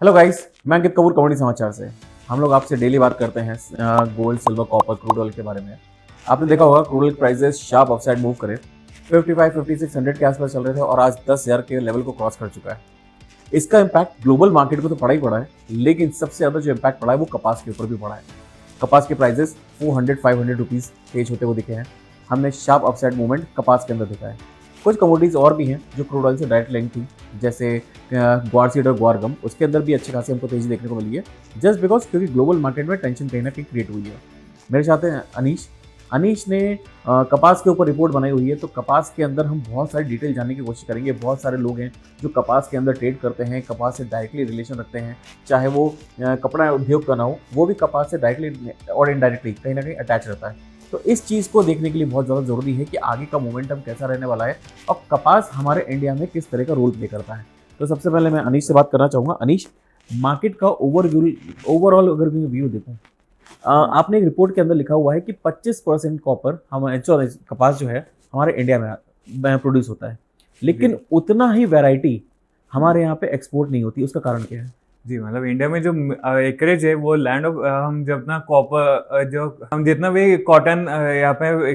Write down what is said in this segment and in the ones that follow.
Hello guys, मैं अंकित Kapoor comedy समाचार से। हम लोग आपसे डेली बात करते हैं gold, silver, copper, crude oil के बारे में। आपने देखा होगा crude oil prices sharp upside move करे 55 5600 के आसपास चल रहे थे और आज 10,000 के लेवल को क्रॉस कर चुका है। इसका इम्पैक्ट ग्लोबल मार्केट को तो पड़ा ही पड़ा है, लेकिन सबसे ज़्यादा जो इम्पैक्ट पड़ा है वो कपास के ऊपर भी पड़ा है। कपास के प्राइसेस 400-500 रुपीज़ तेज होते हुए दिखे हैं। हमने शार्प अपसाइड मूवमेंट कपास के अंदर दिखा है। कुछ कमोडिटीज और भी हैं जो क्रूड ऑयल से डायरेक्ट लिंक थी, जैसे ग्वार सीड और ग्वार गम, उसके अंदर भी अच्छी खासी हमको तेजी देखने को मिली है, जस्ट बिकॉज क्योंकि ग्लोबल मार्केट में टेंशन कहीं ना कहीं क्रिएट हुई है। मेरे साथ हैं अनीश। अनीश ने कपास के ऊपर रिपोर्ट बनाई हुई है, तो कपास के अंदर हम बहुत सारी डिटेल जानने की कोशिश करेंगे। बहुत सारे लोग हैं जो कपास के अंदर ट्रेड करते हैं, कपास से डायरेक्टली रिलेशन रखते हैं, चाहे वो कपड़ा उद्योग का ना हो, वो भी कपास से डायरेक्टली और इनडायरेक्टली कहीं ना कहीं अटैच रहता है। तो इस चीज़ को देखने के लिए बहुत ज़्यादा ज़रूरी है कि आगे का मोमेंटम कैसा रहने वाला है और कपास हमारे इंडिया में किस तरह का रोल प्ले करता है। तो सबसे पहले मैं अनीश से बात करना चाहूँगा। अनीश, मार्केट का ओवरऑल अगर व्यू देखूँ, आपने एक रिपोर्ट के अंदर लिखा हुआ है कि 25% कॉपर कपास जो है हमारे इंडिया में प्रोड्यूस होता है, लेकिन उतना ही वैरायटी हमारे यहाँ पे एक्सपोर्ट नहीं होती। उसका कारण क्या है? जी, मतलब इंडिया में जो एकरेज है वो लैंड ऑफ हम जितना कॉपर जो हम जितना भी कॉटन यहाँ पे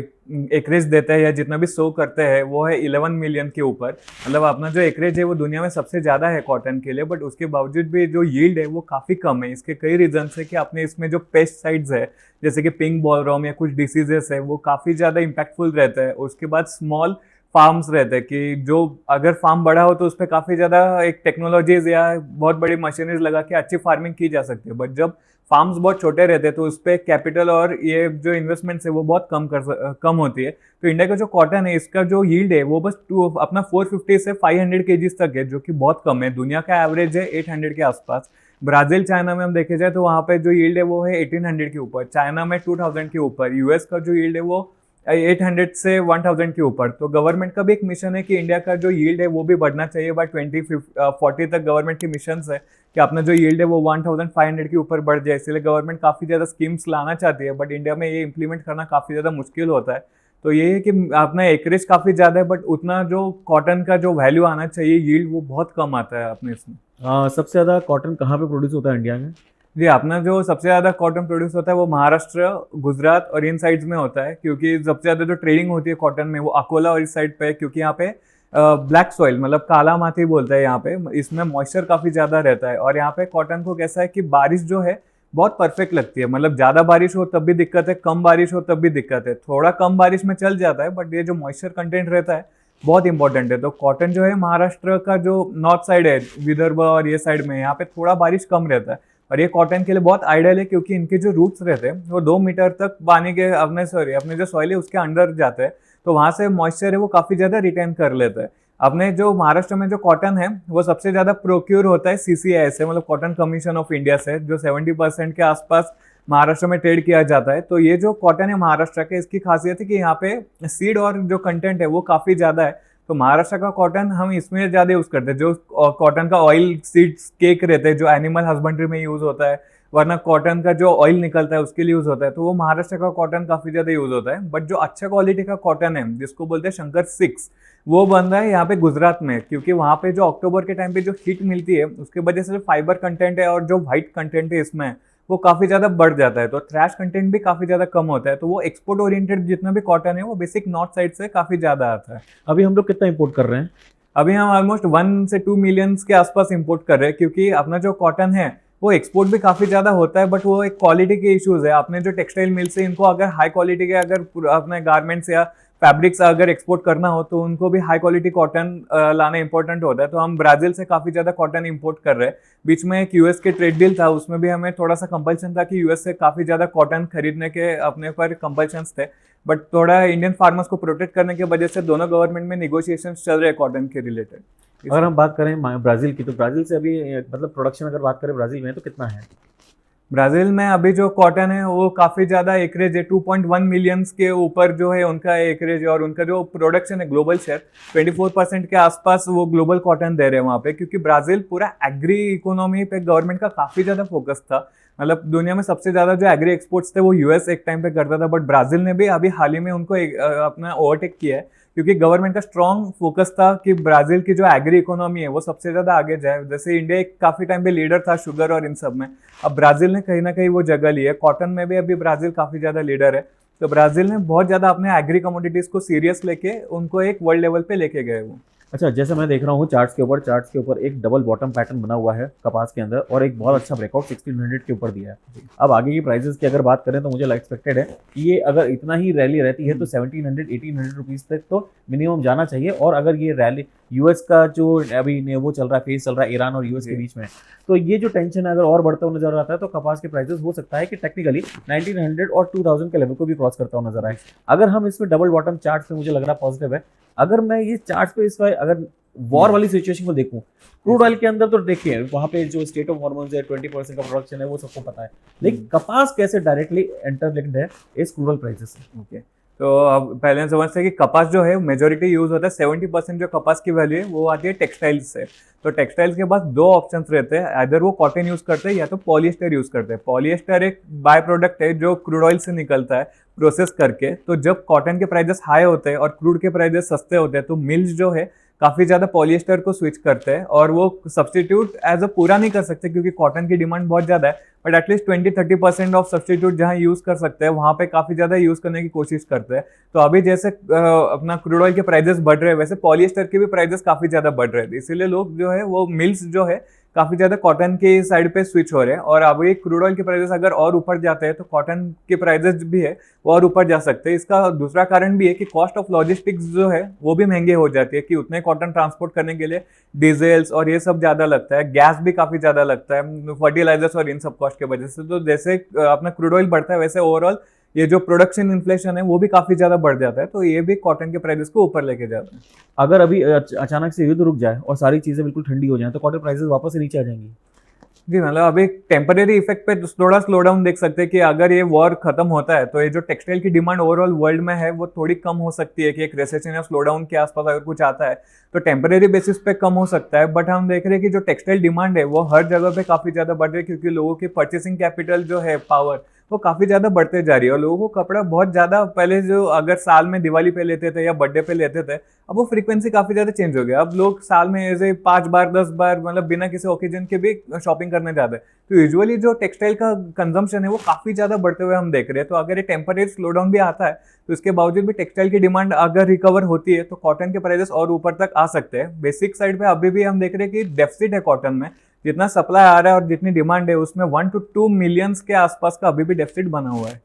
एकरेज देते हैं या जितना भी सो करते हैं वो है 11 मिलियन के ऊपर। मतलब अपना जो एकरेज है वो दुनिया में सबसे ज़्यादा है कॉटन के लिए, बट उसके बावजूद भी जो यील्ड है वो काफ़ी कम है। इसके कई रीजन्स है कि अपने इसमें जो पेस्टिसाइड्स है जैसे कि पिंक बॉलवर्म या कुछ डिसीजेस है वो काफ़ी ज़्यादा इम्पैक्टफुल रहता है। उसके बाद स्मॉल फार्म्स रहते हैं कि जो अगर फार्म बड़ा हो तो उस पर काफ़ी ज़्यादा एक टेक्नोलॉजीज या बहुत बड़ी मशीनरीज लगा के अच्छी फार्मिंग की जा सकती है, बट जब फार्म्स बहुत छोटे रहते हैं तो उस पर कैपिटल और ये जो इन्वेस्टमेंट्स है वो बहुत कम होती है। तो इंडिया का जो कॉटन है इसका जो यील्ड है वो बस अपना 450 से 500 केजीज तक है, जो कि बहुत कम है। दुनिया का एवरेज है 800 के आसपास। ब्राजील चाइना में हम देखे जाए तो वहाँ पे जो यील्ड है वो है 1800 के ऊपर, चाइना में 2000 के ऊपर, यूएस का जो यील्ड है वो 800 से 1000 के ऊपर। तो गवर्नमेंट का भी एक मिशन है कि इंडिया का जो यील्ड है वो भी बढ़ना चाहिए। बाय 2040 तक गवर्नमेंट की मिशन है कि अपना जो यील्ड है वो 1500 के ऊपर बढ़ जाए। इसलिए गवर्नमेंट काफ़ी ज़्यादा स्कीम्स लाना चाहती है, बट इंडिया में ये इंप्लीमेंट करना काफ़ी ज़्यादा मुश्किल होता है। तो ये है कि अपना एकरेज काफ़ी ज़्यादा है, बट उतना जो कॉटन का जो वैल्यू आना चाहिए यील्ड वो बहुत कम आता है अपने इसमें। सबसे ज़्यादा कॉटन कहाँ पे प्रोड्यूस होता है इंडिया में? जी, अपना जो सबसे ज़्यादा कॉटन प्रोड्यूस होता है वो महाराष्ट्र, गुजरात और इन साइड्स में होता है, क्योंकि सबसे ज़्यादा जो ट्रेडिंग होती है कॉटन में वो अकोला और इस साइड पे है, क्योंकि यहाँ पे ब्लैक सॉइल मतलब काला माटी बोलते हैं यहाँ पे, इसमें मॉइस्चर काफ़ी ज़्यादा रहता है। और यहाँ पे कॉटन को कैसा है कि बारिश जो है बहुत परफेक्ट लगती है। मतलब ज़्यादा बारिश हो तब भी दिक्कत है, कम बारिश हो तब भी दिक्कत है। थोड़ा कम बारिश में चल जाता है, बट ये जो मॉइस्चर कंटेंट रहता है बहुत इंपॉर्टेंट है। तो कॉटन जो है महाराष्ट्र का जो नॉर्थ साइड है, विदर्भ और ये साइड में, यहाँ पे थोड़ा बारिश कम रहता है। और ये कॉटन के लिए बहुत आइडियल है, क्योंकि इनके जो रूट्स रहते हैं वो 2 मीटर तक पानी के अपने जो सॉइल है उसके अंडर जाते हैं। तो वहाँ से मॉइस्चर है वो काफ़ी ज़्यादा रिटेन कर लेता है। अपने जो महाराष्ट्र में जो कॉटन है वो सबसे ज़्यादा प्रोक्योर होता है सीसीआई से, मतलब कॉटन कमीशन ऑफ इंडिया से, जो 70% के आसपास महाराष्ट्र में ट्रेड किया जाता है। तो ये जो कॉटन है महाराष्ट्र के, इसकी खासियत है कि यहाँ पे सीड और जो कंटेंट है वो काफ़ी ज़्यादा है। तो महाराष्ट्र का कॉटन हम इसमें ज़्यादा यूज़ करते हैं। जो कॉटन का ऑयल सीड्स केक रहते हैं जो एनिमल हस्बेंड्री में यूज़ होता है, वरना कॉटन का जो ऑयल निकलता है उसके लिए यूज़ होता है, तो वो महाराष्ट्र का कॉटन काफ़ी ज़्यादा यूज़ होता है। बट जो अच्छा क्वालिटी का कॉटन है जिसको बोलते हैं शंकर 6, वो बन रहा है यहाँ पे गुजरात में, क्योंकि वहाँ पे जो अक्टूबर के टाइम पे जो हीट मिलती है उसके वजह से जो फाइबर कंटेंट है और जो व्हाइट कंटेंट है इसमें वो काफ़ी ज़्यादा बढ़ जाता है। तो थ्रैश कंटेंट भी काफ़ी ज़्यादा कम होता है। तो वो एक्सपोर्ट ओरिएंटेड जितना भी कॉटन है वो बेसिक नॉर्थ साइड से काफ़ी ज़्यादा आता है। अभी हम लोग कितना इंपोर्ट कर रहे हैं? अभी हम ऑलमोस्ट 1 से 2 मिलियंस के आसपास इंपोर्ट कर रहे हैं, क्योंकि अपना जो कॉटन है वो एक्सपोर्ट भी काफ़ी ज़्यादा होता है, बट वो एक क्वालिटी के इश्यूज़ है। अपने जो टेक्सटाइल मिल्स है इनको अगर हाई क्वालिटी के अगर अपने गारमेंट्स या फैब्रिक्स अगर एक्सपोर्ट करना हो तो उनको भी हाई क्वालिटी कॉटन लाना इंपॉर्टेंट होता है। तो हम ब्राज़ील से काफ़ी ज़्यादा कॉटन इंपोर्ट कर रहे हैं। बीच में एक यूएस के ट्रेड डील था, उसमें भी हमें थोड़ा सा कंपल्सन था कि यूएस से काफ़ी ज़्यादा कॉटन खरीदने के अपने पर कंपल्शंस थे, बट थोड़ा इंडियन फार्मर्स को प्रोटेक्ट करने की वजह से दोनों गवर्नमेंट में निगोशिएशन चल रहे हैं कॉटन के रिलेटेड। अगर हम बात करें ब्राज़ील की, तो ब्राज़ील से अभी मतलब प्रोडक्शन अगर बात करें ब्राज़ील में तो कितना है? ब्राज़ील में अभी जो कॉटन है वो काफ़ी ज़्यादा एकरेज है, 2.1 मिलियंस के ऊपर जो है उनका एकरेज है। और उनका जो प्रोडक्शन है ग्लोबल शेयर 24% के आसपास वो ग्लोबल कॉटन दे रहे हैं वहाँ पे, क्योंकि ब्राज़ील पूरा एग्री इकोनॉमी पे गवर्नमेंट का काफ़ी ज़्यादा फोकस था। मतलब दुनिया में सबसे ज़्यादा जो एग्री एक्सपोर्ट्स थे वो यूएस एक टाइम पे करता था, बट ब्राज़ील ने भी अभी हाल ही में उनको अपना ओवरटेक किया है, क्योंकि गवर्नमेंट का स्ट्रॉन्ग फोकस था कि ब्राजील की जो एग्री इकोनॉमी है वो सबसे ज्यादा आगे जाए। जैसे इंडिया एक काफी टाइम पे लीडर था शुगर और इन सब में, अब ब्राजील ने कहीं ना कहीं वो जगह ली है। कॉटन में भी अभी ब्राजील काफी ज्यादा लीडर है। तो ब्राजील ने बहुत ज्यादा अपने एग्री कमोडिटीज को सीरियस लेके उनको एक वर्ल्ड लेवल पे लेके गए वो। अच्छा, जैसे मैं देख रहा हूँ चार्ट्स के ऊपर एक डबल बॉटम पैटर्न बना हुआ है कपास के अंदर और एक बहुत अच्छा ब्रेकआउट 1600 के ऊपर दिया है। अब आगे की प्राइसेस की अगर बात करें तो मुझे एक्सपेक्टेड है कि ये अगर इतना ही रैली रहती है तो 1700 1800 रुपीज तक तो मिनिमम जाना चाहिए। और अगर ये रैली यूएस का जो अभी वो चल रहा है, फेस चल रहा है ईरान और यूएस के बीच में, तो ये जो टेंशन है अगर और बढ़ता हुआ नजर आता है तो कपास के प्राइसेस हो सकता है कि टेक्निकली 1900 और 2000 के लेवल को भी क्रॉस करता हुआ नजर आए। अगर हम इसमें डबल बॉटम चार्ट पे मुझे लग रहा है पॉजिटिव है। अगर मैं ये चार्ट पे इस अगर वॉर वाली सिचुएशन को देखूं, क्रूड ऑयल के अंदर तो देखिए वहां पे जो स्टेट ऑफ हॉर्मोन्स है 20% का प्रोडक्शन है वो सबको पता है, लेकिन कपास कैसे डायरेक्टली इंटरलिंक्ड है इस क्रूड ऑयल प्राइसेस से। ओके, तो अब पहले समझते हैं कि कपास जो है मेजोरिटी यूज होता है, 70% जो कपास की वैल्यू है वो आती है टेक्सटाइल्स से। तो टेक्सटाइल्स के पास दो ऑप्शंस रहते हैं, आइदर वो कॉटन यूज करते हैं या तो पॉलिएस्टर यूज करते हैं। पॉलिएस्टर एक बाय प्रोडक्ट है जो क्रूड ऑयल से निकलता है प्रोसेस करके। तो जब कॉटन के प्राइसेस हाई होते हैं और क्रूड के प्राइसेस सस्ते होते हैं तो मिल्स जो है काफी ज्यादा पॉलिएस्टर को स्विच करते हैं और वो सब्सटीट्यूट एज अ पूरा नहीं कर सकते क्योंकि कॉटन की डिमांड बहुत ज्यादा है, बट एटलीस्ट 20-30% ऑफ सब्सटीट्यूट जहां यूज कर सकते हैं वहां पे काफी ज्यादा यूज करने की कोशिश करते हैं। तो अभी जैसे अपना क्रूड ऑयल के प्राइसेस बढ़ रहे हैं वैसे पॉलिएस्टर के भी प्राइसेस काफी ज्यादा बढ़ रहे हैं, इसीलिए लोग जो है वो मिल्स जो है काफी ज्यादा कॉटन के साइड पे स्विच हो रहे हैं। और अभी क्रूड ऑयल के प्राइसेस अगर और ऊपर जाते हैं तो कॉटन के प्राइसेस भी है वो और ऊपर जा सकते हैं। इसका दूसरा कारण भी है कि कॉस्ट ऑफ लॉजिस्टिक्स जो है वो भी महंगे हो जाती है कि उतने कॉटन ट्रांसपोर्ट करने के लिए डीजल्स और ये सब ज्यादा लगता है, गैस भी काफी ज्यादा लगता है, फर्टिलाइजर्स और इन सब कॉस्ट के वजह से। तो जैसे अपना क्रूड ऑयल बढ़ता है वैसे ओवरऑल ये जो प्रोडक्शन इन्फ्लेशन है वो भी काफी ज्यादा बढ़ जाता है, तो ये भी कॉटन के प्राइसेस को ऊपर लेके जाता है। अगर अभी अचानक से युद्ध रुक जाए और सारी चीजें बिल्कुल ठंडी हो जाए तो कॉटन प्राइसेस वापस से नीचे आ जाएंगी। जी, मतलब अभी टेम्परेरी इफेक्ट पे थोड़ा स्लो डाउन देख सकते हैं कि अगर ये वॉर खत्म होता है तो ये जो टेक्सटाइल की डिमांड ओवरऑल वर्ल्ड में है वो थोड़ी कम हो सकती है कि एक रिसेशन या स्लो डाउन के आसपास अगर कुछ आता है तो टेम्परेरी बेसिस पे कम हो सकता है। बट हम देख रहे हैं कि जो टेक्सटाइल डिमांड है वो हर जगह पे काफी ज्यादा बढ़ रही है क्योंकि लोगों की परचेसिंग कैपिटल जो है पावर वो काफी ज्यादा बढ़ते जा रही है और लोगों को कपड़ा बहुत ज्यादा पहले जो अगर साल में दिवाली पे लेते थे या बर्थडे पे लेते थे अब वो फ्रीक्वेंसी काफी ज्यादा चेंज हो गया। अब लोग साल में ऐसे 5 बार 10 बार मतलब बिना किसी ओकेजन के भी शॉपिंग करने जाते हैं। तो यूजुअली जो टेक्सटाइल का कंजम्पशन है वो काफी ज्यादा बढ़ते हुए हम देख रहे हैं। तो अगर ये टेम्परेरी स्लो डाउन भी आता है तो इसके बावजूद भी टेक्सटाइल की डिमांड अगर रिकवर होती है तो कॉटन के प्राइसेस और ऊपर तक आ सकते हैं। बेसिक साइड पे अभी भी हम देख रहे हैं कि डेफिसिट है कॉटन में, जितना सप्लाई आ रहा है और जितनी डिमांड है उसमें 1 to 2 मिलियंस के आसपास का अभी भी डेफिसिट बना हुआ है।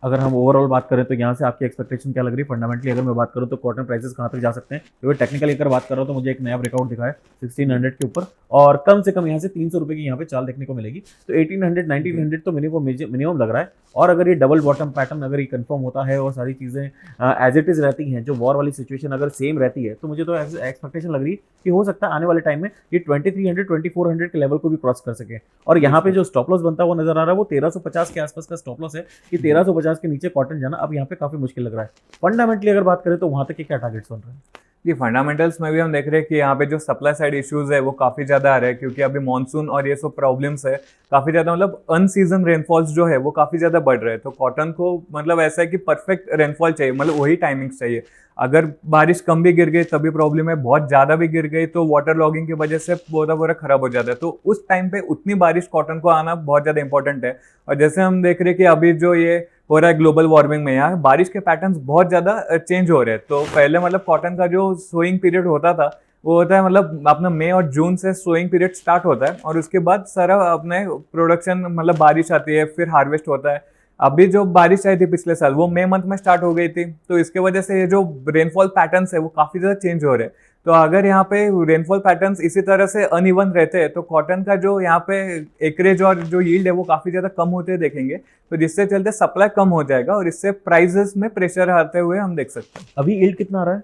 अगर हम ओवरऑल बात करें तो यहाँ से आपकी एक्सपेक्टेशन क्या लग रही है फंडामेंटली? अगर मैं बात करूँ तो कॉटन प्राइसेस कहाँ तक जा सकते हैं? क्योंकि टेक्निकली अगर बात कर रहा हूँ तो मुझे एक नया ब्रेकआउट दिखा है 1600 के ऊपर और कम से कम यहाँ से 300 रुपये की यहाँ पे चाल देखने को मिलेगी। तो 1800 1900 तो मिनिमम लग रहा है। और अगर ये डबल बॉटम पैटर्न अगर ये कंफर्म होता है और सारी चीज़ें एज इट इज़ रहती हैं, जो वॉर वाली सिचुएशन अगर सेम रहती है तो मुझे तो एक्सपेक्टेशन लग रही है कि हो सकता है आने वाले टाइम में ये 2300 2400 के लेवल को भी क्रॉस कर सके। और यहाँ पे जो स्टॉप लॉस बनता हुआ नजर आ रहा है वो 1350 के आसपास का स्टॉप लॉस है कि 1350 के नीचे कॉटन जाना अब यहाँ पे काफी मुश्किल लग रहा है। फंडामेंटली अगर बात करें तो वहां तक के क्या टारगेट्स बन रहे हैं? जी, फंडामेंटल्स में भी हम देख रहे हैं कि यहाँ पे जो सप्लाई साइड इश्यूज है वो काफी ज्यादा आ रहे हैं क्योंकि अभी मॉनसून और ये सब प्रॉब्लम्स है काफी ज्यादा, मतलब अनसीजन रेनफॉल्स जो है वो काफी ज्यादा बढ़ रहे हैं। तो कॉटन को मतलब ऐसा है कि परफेक्ट रेनफॉल चाहिए, मतलब वही टाइमिंग्स चाहिए। अगर बारिश कम भी गिर गई तभी प्रॉब्लम है, बहुत ज्यादा भी गिर गई तो वाटर लॉगिंग की वजह से पूरा खराब हो जाता है। तो उस टाइम पे उतनी बारिश कॉटन को आना बहुत ज्यादा इंपॉर्टेंट है। और जैसे हम देख रहे हैं कि अभी जो ये हो रहा है ग्लोबल वार्मिंग में, यहाँ बारिश के पैटर्न्स बहुत ज्यादा चेंज हो रहे हैं। तो पहले मतलब कॉटन का जो सोइंग पीरियड होता था वो होता है मतलब अपना मई और जून से सोइंग पीरियड स्टार्ट होता है और उसके बाद सारा अपने प्रोडक्शन मतलब बारिश आती है फिर हार्वेस्ट होता है। अभी जो बारिश आई थी पिछले साल वो मई मंथ में स्टार्ट हो गई थी, तो इसके वजह से ये जो रेनफॉल पैटर्न्स है वो काफी ज्यादा चेंज हो रहे हैं। तो अगर यहाँ पे रेनफॉल पैटर्न्स इसी तरह से अनइवन रहते हैं तो कॉटन का जो यहाँ पे एकरेज और जो यील्ड है वो काफी ज्यादा कम होते देखेंगे, तो जिससे चलते सप्लाई कम हो जाएगा और इससे प्राइसेस में प्रेशर आते हुए हम देख सकते हैं। अभी यील्ड कितना आ रहा है?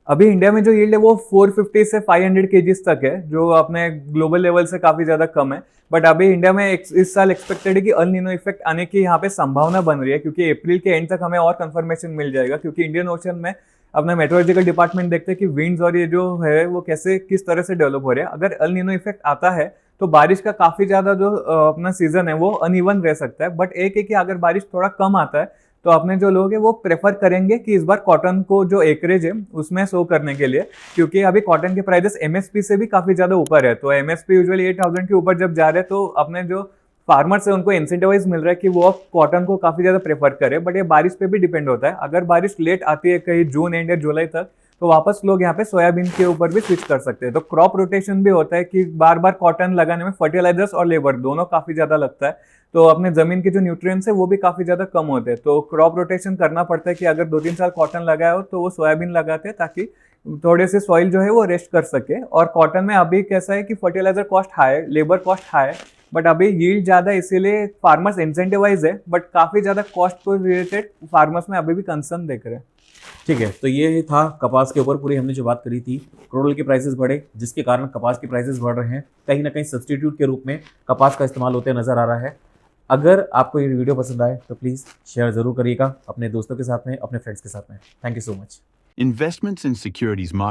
अभी इंडिया में जो यील्ड है वो 450 से 500 केजीज तक है, जो अपने ग्लोबल लेवल से काफी ज्यादा कम है। बट अभी इंडिया में इस साल एक्सपेक्टेड है कि अल नीनो इफेक्ट आने की यहाँ पे संभावना बन रही है क्योंकि अप्रैल के एंड तक हमें और कंफर्मेशन मिल जाएगा क्योंकि इंडियन ओशन में अपना मेट्रोलॉजिकल डिपार्टमेंट देखते हैं कि विंड्स और ये जो है वो कैसे किस तरह से डेवलप हो रहे हैं। अगर अल नीनो इफेक्ट आता है तो बारिश का काफी ज्यादा जो अपना सीजन है वो अनइवन रह सकता है। बट एक है कि अगर बारिश थोड़ा कम आता है तो अपने जो लोग हैं वो प्रेफर करेंगे कि इस बार कॉटन को जो एकरेज है उसमें सो करने के लिए, क्योंकि अभी कॉटन के प्राइसेस एमएसपी से भी काफी ज्यादा ऊपर है। तो एमएसपी यूजुअली 8,000 के ऊपर जब जा रहे हैं तो अपने जो फार्मर्स है उनको इंसेंटिवाइज मिल रहा है कि वो अब कॉटन को काफी ज्यादा प्रेफर करें। बट ये बारिश पे भी डिपेंड होता है, अगर बारिश लेट आती है कहीं जून एंड या जुलाई तक तो वापस लोग यहाँ पे सोयाबीन के ऊपर भी स्विच कर सकते हैं। तो क्रॉप रोटेशन भी होता है कि बार बार कॉटन लगाने में फर्टिलाइजर्स और लेबर दोनों काफी ज्यादा लगता है, तो अपने जमीन के जो न्यूट्रिएंट्स है वो भी काफी ज्यादा कम होते हैं। तो क्रॉप रोटेशन करना पड़ता है कि अगर 2-3 साल कॉटन लगाया हो तो वो सोयाबीन लगाते हैं ताकि थोड़े से सॉइल जो है वो रेस्ट कर सके। और कॉटन में अभी कैसा है कि फर्टिलाइजर कॉस्ट हाई है, लेबर कॉस्ट हाई है, बट अभी यील्ड ज्यादा है इसीलिए फार्मर्स इंसेंटिवाइज है, बट काफी ज्यादा कॉस्ट को रिलेटेड फार्मर्स में अभी भी कंसर्न देख रहे हैं। ठीक है, तो ये था कपास के ऊपर पूरी हमने जो बात करी थी। क्रूड ऑयल के प्राइसेस बढ़े जिसके कारण कपास के प्राइसेस बढ़ रहे हैं, कहीं ना कहीं सब्सटीट्यूट के रूप में कपास का इस्तेमाल होते नजर आ रहा है। अगर आपको ये वीडियो पसंद आए तो प्लीज़ शेयर ज़रूर करिएगा अपने दोस्तों के साथ में, अपने फ्रेंड्स के साथ में। Thank you so much. Investments in securities market